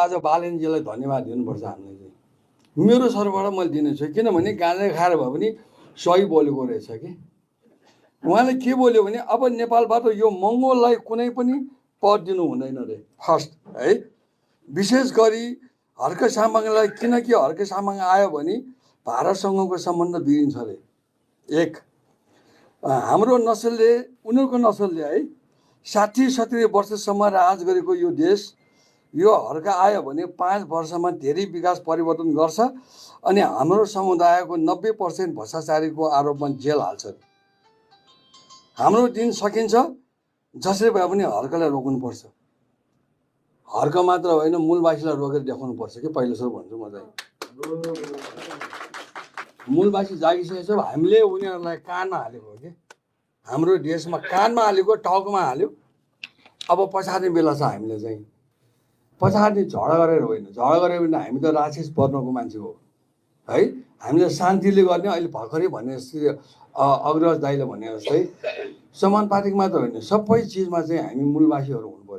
आज बालेनजीलाई धन्यवाद दिनुपर्छ हामीले चाहिँ। मेरो सरबाट मैले दिनेछु, किनभने गाँजा खाएर भए पनि सही बोलेको रहेछ कि। उहाँले के बोल्यो भने अब नेपालबाट यो मङ्गोललाई कुनै पनि पद दिनु हुँदैन रे फर्स्ट है। विशेष गरी हर्क सामाङलाई, किनकि हर्क सामाङ आयो भने भारतसँगको सम्बन्ध बिग्रिन्छ अरे। एक हाम्रो नसलले, उनीहरूको नसलले है 60-70 वर्षसम्म राज गरेको यो देश, यो हर्क आयो भने 5 वर्षमा धेरै विकास परिवर्तन गर्छ अनि हाम्रो समुदायको 90% भ्रष्टाचारीको आरोपमा जेल हाल्छ। हाम्रो दिन सकिन्छ, जसरी भए पनि हर्कलाई रोक्नुपर्छ। हर्क मात्र होइन, मूलवासीलाई रोकेर देखाउनु पर्छ कि पहिलो सुरु भन्छु म चाहिँ। मूलवासी जागिसकेको छ, हामीले उनीहरूलाई कानमा हालेको हो कि। हाम्रो देशमा कानमा हालेको, टाउकोमा हाल्यो। अब पछार्ने बेला छ हामीले चाहिँ। पछाडि झगडा गरेर होइन, झगडा गऱ्यो भने हामी त राक्षस बन्नको मान्छे हो है। हामीले शान्तिले गर्ने, अहिले भर्खरै भने जस्तै अग्रज दाइले भने जस्तै समानुपातिक मात्र होइन, सबै चिजमा चाहिँ हामी मूलवासीहरू हुनुपर्छ।